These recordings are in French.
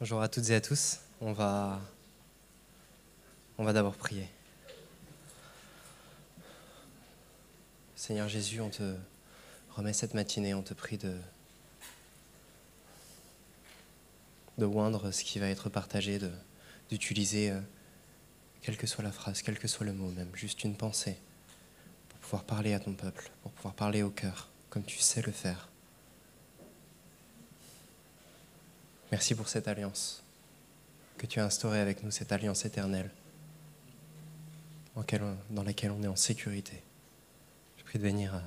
Bonjour à toutes et à tous. On va d'abord prier. Seigneur Jésus, on te remet cette matinée, on te prie de oindre ce qui va être partagé, d'utiliser, quelle que soit la phrase, quel que soit le mot même, juste une pensée, pour pouvoir parler à ton peuple, pour pouvoir parler au cœur, comme tu sais le faire. Merci pour cette alliance que tu as instaurée avec nous, cette alliance éternelle, dans laquelle on est en sécurité. Je prie de bénir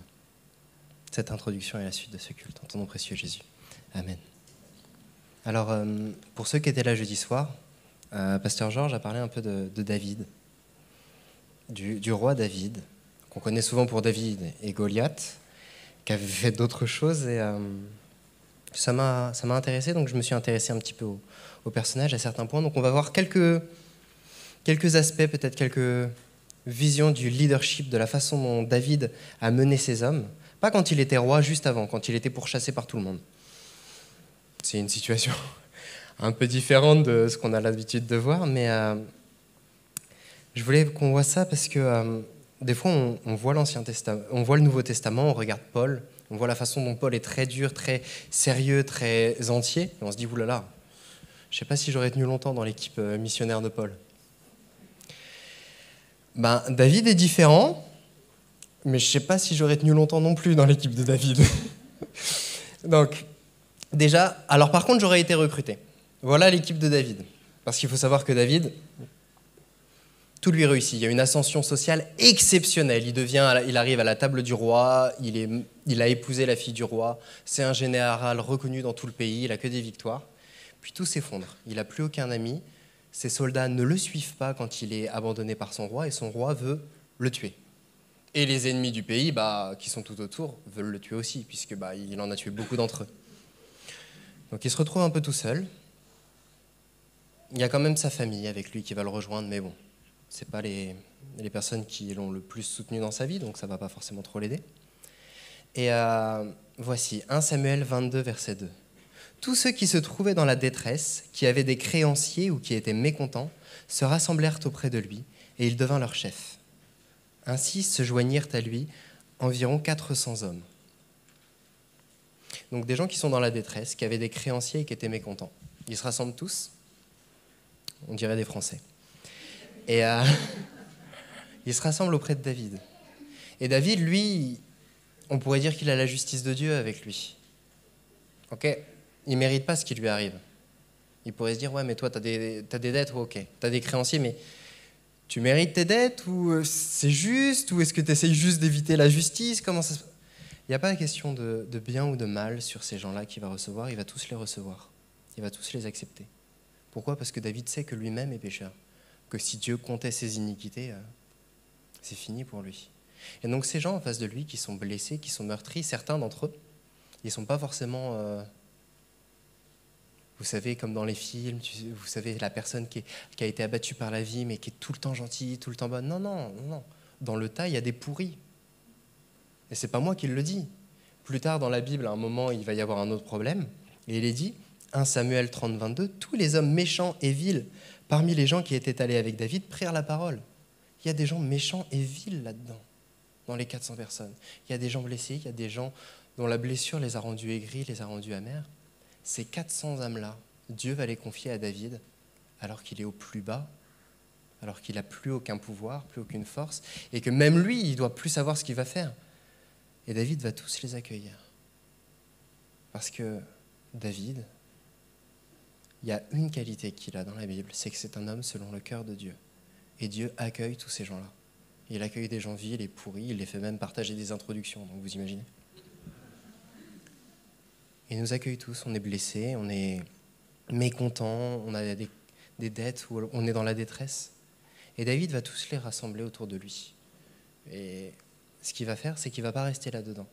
cette introduction et la suite de ce culte, en ton nom précieux Jésus. Amen. Alors, pour ceux qui étaient là jeudi soir, Pasteur Georges a parlé un peu de David, du roi David, qu'on connaît souvent pour David et Goliath, qui avait fait d'autres choses, et ça m'a intéressé, donc je me suis intéressé un petit peu au personnage à certains points. Donc on va voir quelques aspects, peut-être quelques visions du leadership, de la façon dont David a mené ses hommes, pas quand il était roi, juste avant, quand il était pourchassé par tout le monde. C'est une situation un peu différente de ce qu'on a l'habitude de voir, mais je voulais qu'on voit ça parce que des fois, on voit l'Ancien Testament, on voit le Nouveau Testament, on regarde Paul, on voit la façon dont Paul est très dur, très sérieux, très entier, et on se dit, oulala, je ne sais pas si j'aurais tenu longtemps dans l'équipe missionnaire de Paul. Ben, David est différent, mais je ne sais pas si j'aurais tenu longtemps non plus dans l'équipe de David. Donc, déjà, alors par contre, j'aurais été recruté. Voilà l'équipe de David. Parce qu'il faut savoir que David, tout lui réussit. Il y a une ascension sociale exceptionnelle. Il arrive à la table du roi, il a épousé la fille du roi, c'est un général reconnu dans tout le pays, il n'a que des victoires. Puis tout s'effondre. Il n'a plus aucun ami. Ses soldats ne le suivent pas quand il est abandonné par son roi et son roi veut le tuer. Et les ennemis du pays, qui sont tout autour, veulent le tuer aussi, puisque il en a tué beaucoup d'entre eux. Donc il se retrouve un peu tout seul. Il y a quand même sa famille avec lui qui va le rejoindre, mais bon, ce n'est pas les personnes qui l'ont le plus soutenu dans sa vie, donc ça ne va pas forcément trop l'aider. Et voici 1 Samuel 22, verset 2. Tous ceux qui se trouvaient dans la détresse, qui avaient des créanciers ou qui étaient mécontents, se rassemblèrent auprès de lui, et il devint leur chef. Ainsi se joignirent à lui environ 400 hommes. Donc des gens qui sont dans la détresse, qui avaient des créanciers et qui étaient mécontents. Ils se rassemblent tous, on dirait des Français. Et ils se rassemblent auprès de David. Et David, lui, on pourrait dire qu'il a la justice de Dieu avec lui. Ok, il ne mérite pas ce qui lui arrive. Il pourrait se dire, ouais, mais toi, t'as des dettes, ok. T'as des créanciers, mais tu mérites tes dettes ou c'est juste, ou est-ce que tu essayes juste d'éviter la justice? Comment ça se... Il n'y a pas de question de bien ou de mal sur ces gens-là qu'il va recevoir, il va tous les recevoir. Il va tous les accepter. Pourquoi? Parce que David sait que lui-même est pécheur. Que si Dieu comptait ses iniquités, c'est fini pour lui. Et donc ces gens en face de lui qui sont blessés, qui sont meurtris, certains d'entre eux, ils ne sont pas forcément... vous savez, comme dans les films, vous savez, la personne qui a été abattue par la vie, mais qui est tout le temps gentille, tout le temps bonne. Non. Dans le tas, il y a des pourris. Et ce n'est pas moi qui le dis. Plus tard dans la Bible, à un moment, il va y avoir un autre problème. Et il est dit, 1 Samuel 30, 22, tous les hommes méchants et vils parmi les gens qui étaient allés avec David prirent la parole. Il y a des gens méchants et vils là-dedans, dans les 400 personnes. Il y a des gens blessés, il y a des gens dont la blessure les a rendus aigris, les a rendus amers. Ces 400 âmes-là, Dieu va les confier à David alors qu'il est au plus bas, alors qu'il n'a plus aucun pouvoir, plus aucune force, et que même lui, il ne doit plus savoir ce qu'il va faire. Et David va tous les accueillir. Parce que David, il y a une qualité qu'il a dans la Bible, c'est que c'est un homme selon le cœur de Dieu. Et Dieu accueille tous ces gens-là. Il accueille des gens vils et pourris, il les fait même partager des introductions, donc vous imaginez. Il nous accueille tous, on est blessés, on est mécontents, on a des dettes, ou on est dans la détresse. Et David va tous les rassembler autour de lui. Et ce qu'il va faire, c'est qu'il ne va pas rester là-dedans.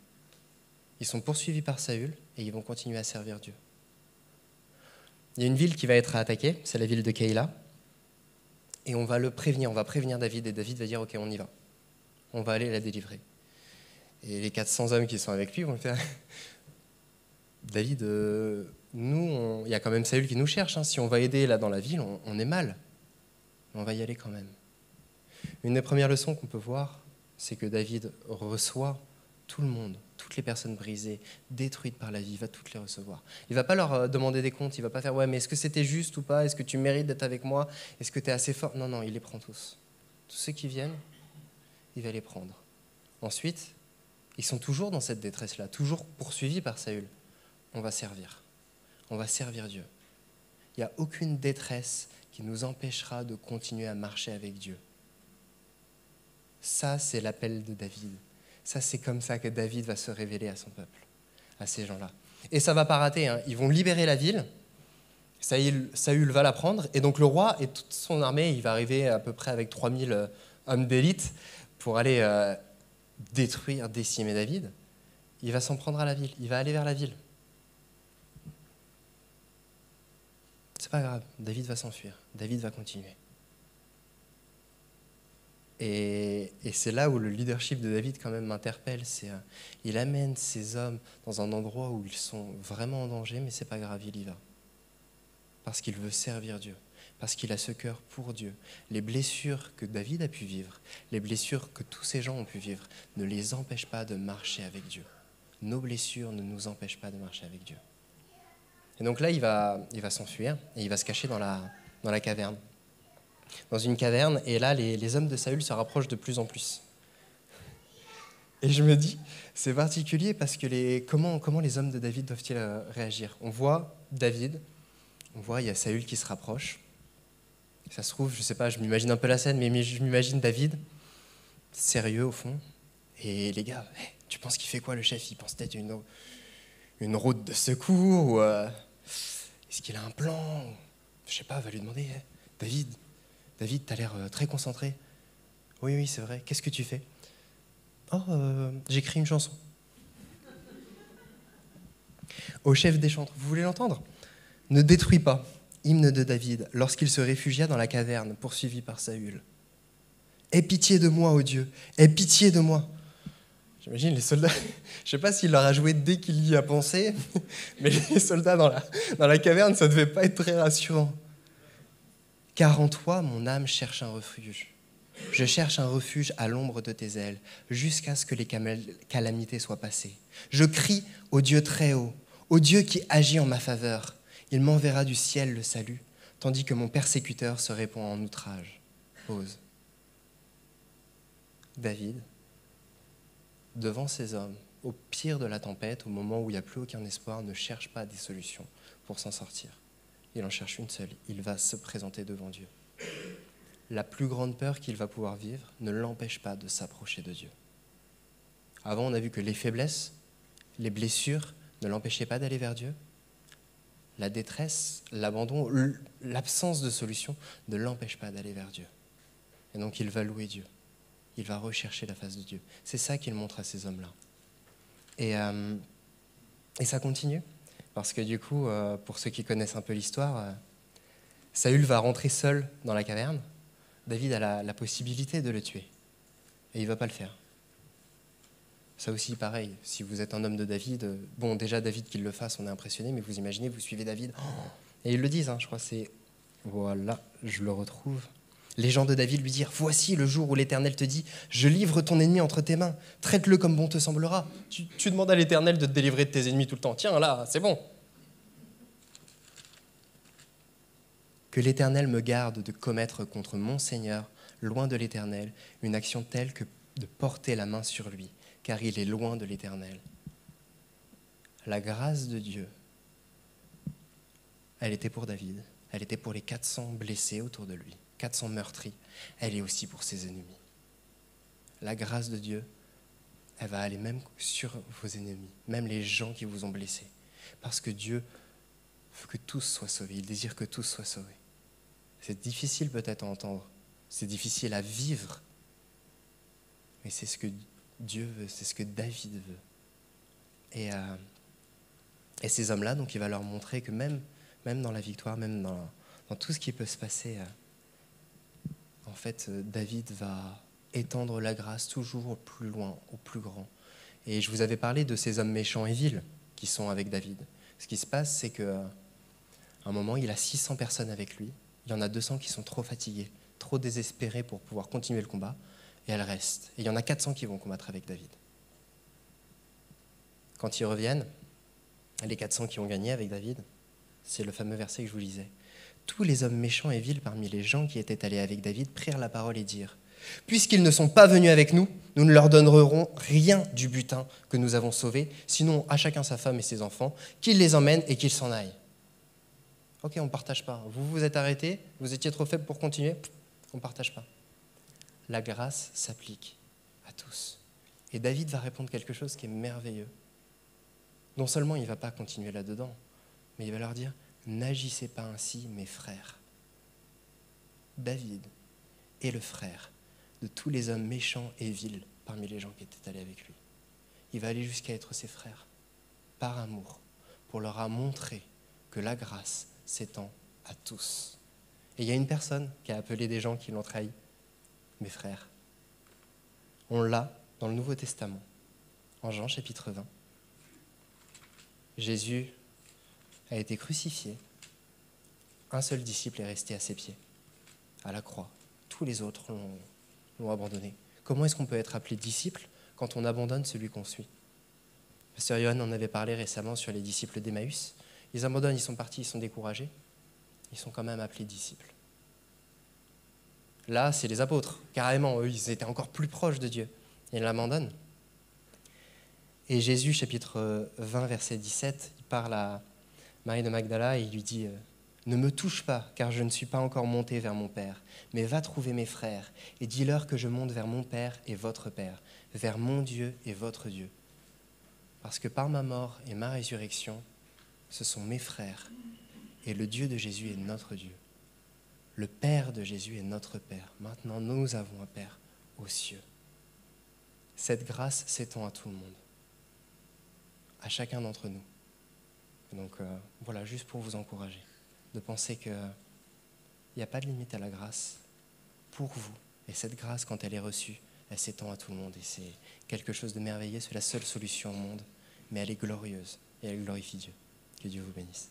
Ils sont poursuivis par Saül et ils vont continuer à servir Dieu. Il y a une ville qui va être attaquée, c'est la ville de Keïla. Et on va prévenir David, et David va dire, ok, on y va. On va aller la délivrer. Et les 400 hommes qui sont avec lui vont faire... David, Nous, il y a quand même Saül qui nous cherche. Hein. Si on va aider là dans la ville, on est mal. Mais on va y aller quand même. Une des premières leçons qu'on peut voir, c'est que David reçoit tout le monde, toutes les personnes brisées, détruites par la vie, il va toutes les recevoir. Il ne va pas leur demander des comptes, il ne va pas faire « ouais, mais est-ce que c'était juste ou pas? Est-ce que tu mérites d'être avec moi? Est-ce que tu es assez fort ?» Non, non, il les prend tous. Tous ceux qui viennent, il va les prendre. Ensuite, ils sont toujours dans cette détresse-là, toujours poursuivis par Saül. On va servir. On va servir Dieu. Il n'y a aucune détresse qui nous empêchera de continuer à marcher avec Dieu. Ça, c'est l'appel de David. Ça, c'est comme ça que David va se révéler à son peuple, à ces gens-là. Et ça ne va pas rater. Hein. Ils vont libérer la ville. Saül va la prendre. Et donc le roi et toute son armée, il va arriver à peu près avec 3000 hommes d'élite pour aller détruire, décimer David. Il va s'en prendre à la ville. Il va aller vers la ville. C'est pas grave. David va s'enfuir. David va continuer. Et c'est là où le leadership de David quand même m'interpelle. Il amène ces hommes dans un endroit où ils sont vraiment en danger, mais c'est pas grave, il y va. Parce qu'il veut servir Dieu, parce qu'il a ce cœur pour Dieu. Les blessures que David a pu vivre, les blessures que tous ces gens ont pu vivre, ne les empêchent pas de marcher avec Dieu. Nos blessures ne nous empêchent pas de marcher avec Dieu. Et donc là, il va s'enfuir et il va se cacher dans la caverne. Dans une caverne, et là, les hommes de Saül se rapprochent de plus en plus. Et je me dis, c'est particulier parce que comment les hommes de David doivent-ils réagir? On voit David, il y a Saül qui se rapproche. Ça se trouve, je ne sais pas, je m'imagine un peu la scène, mais je m'imagine David, sérieux au fond. Et les gars, hey, tu penses qu'il fait quoi le chef? Il pense peut-être une route de secours ou est-ce qu'il a un plan? Je sais pas, va lui demander, hey, David, tu as l'air très concentré. Oui, c'est vrai. Qu'est-ce que tu fais? Oh, j'écris une chanson. Au chef des chantres, vous voulez l'entendre? Ne détruis pas, hymne de David, lorsqu'il se réfugia dans la caverne, poursuivi par Saül. Aie pitié de moi, ô Dieu, aie pitié de moi. J'imagine les soldats, je ne sais pas s'il leur a joué dès qu'il y a pensé, mais les soldats dans la caverne, ça ne devait pas être très rassurant. Car en toi, mon âme cherche un refuge. Je cherche un refuge à l'ombre de tes ailes, jusqu'à ce que les calamités soient passées. Je crie au Dieu très haut, au Dieu qui agit en ma faveur. Il m'enverra du ciel le salut, tandis que mon persécuteur se répand en outrage. Pause. David, devant ces hommes, au pire de la tempête, au moment où il n'y a plus aucun espoir, ne cherche pas des solutions pour s'en sortir. Il en cherche une seule, il va se présenter devant Dieu. La plus grande peur qu'il va pouvoir vivre ne l'empêche pas de s'approcher de Dieu. Avant, on a vu que les faiblesses, les blessures ne l'empêchaient pas d'aller vers Dieu. La détresse, l'abandon, l'absence de solution ne l'empêche pas d'aller vers Dieu. Et donc il va louer Dieu. Il va rechercher la face de Dieu. C'est ça qu'il montre à ces hommes-là. Et ça continue. Parce que du coup, pour ceux qui connaissent un peu l'histoire, Saül va rentrer seul dans la caverne. David a la possibilité de le tuer. Et il ne va pas le faire. Ça aussi, pareil, si vous êtes un homme de David, bon, déjà David qu'il le fasse, on est impressionné, mais vous imaginez, vous suivez David. Et ils le disent, je crois, c'est... Voilà, je le retrouve. Les gens de David lui dirent, voici le jour où l'Éternel te dit, je livre ton ennemi entre tes mains, traite-le comme bon te semblera. Tu demandes à l'Éternel de te délivrer de tes ennemis tout le temps. Tiens, là, c'est bon. Que l'Éternel me garde de commettre contre mon Seigneur, loin de l'Éternel, une action telle que de porter la main sur lui, car il est loin de l'Éternel. La grâce de Dieu, elle était pour David, elle était pour les 400 blessés autour de lui, 400 meurtris, elle est aussi pour ses ennemis. La grâce de Dieu, elle va aller même sur vos ennemis, même les gens qui vous ont blessés, parce que Dieu veut que tous soient sauvés, il désire que tous soient sauvés. C'est difficile peut-être à entendre, c'est difficile à vivre, mais c'est ce que Dieu veut, c'est ce que David veut. Et ces hommes-là, donc, il va leur montrer que même dans la victoire, même dans tout ce qui peut se passer, en fait, David va étendre la grâce toujours au plus loin, au plus grand. Et je vous avais parlé de ces hommes méchants et vils qui sont avec David. Ce qui se passe, c'est qu'à un moment, il a 600 personnes avec lui. Il y en a 200 qui sont trop fatigués, trop désespérés pour pouvoir continuer le combat, et elles restent. Et il y en a 400 qui vont combattre avec David. Quand ils reviennent, les 400 qui ont gagné avec David, c'est le fameux verset que je vous lisais. Tous les hommes méchants et vils parmi les gens qui étaient allés avec David prirent la parole et dirent : puisqu'ils ne sont pas venus avec nous, nous ne leur donnerons rien du butin que nous avons sauvé, sinon à chacun sa femme et ses enfants, qu'ils les emmènent et qu'ils s'en aillent. Ok, on ne partage pas. Vous vous êtes arrêtés, vous étiez trop faible pour continuer, on ne partage pas. La grâce s'applique à tous. Et David va répondre quelque chose qui est merveilleux. Non seulement il ne va pas continuer là-dedans, mais il va leur dire : n'agissez pas ainsi, mes frères. David est le frère de tous les hommes méchants et vils parmi les gens qui étaient allés avec lui. Il va aller jusqu'à être ses frères, par amour, pour leur montrer que la grâce s'étend à tous. Et il y a une personne qui a appelé des gens qui l'ont trahi mes frères. On l'a dans le Nouveau Testament, en Jean chapitre 20. Jésus a été crucifié. Un seul disciple est resté à ses pieds, à la croix. Tous les autres l'ont abandonné. Comment est-ce qu'on peut être appelé disciple quand on abandonne celui qu'on suit ? Pasteur Johan en avait parlé récemment sur les disciples d'Emmaüs. Ils abandonnent, ils sont partis, ils sont découragés. Ils sont quand même appelés disciples. Là, c'est les apôtres. Carrément, eux, ils étaient encore plus proches de Dieu. Ils l'abandonnent. Et Jésus, chapitre 20, verset 17, il parle à Marie de Magdala et il lui dit : ne me touche pas, car je ne suis pas encore monté vers mon Père, mais va trouver mes frères et dis-leur que je monte vers mon Père et votre Père, vers mon Dieu et votre Dieu. Parce que par ma mort et ma résurrection, ce sont mes frères et le Dieu de Jésus est notre Dieu. Le Père de Jésus est notre Père. Maintenant, nous avons un Père aux cieux. Cette grâce s'étend à tout le monde, à chacun d'entre nous. Et donc, voilà, juste pour vous encourager, de penser qu'il n'y a pas de limite à la grâce pour vous. Et cette grâce, quand elle est reçue, elle s'étend à tout le monde. Et c'est quelque chose de merveilleux, c'est la seule solution au monde. Mais elle est glorieuse et elle glorifie Dieu. Que Dieu vous bénisse.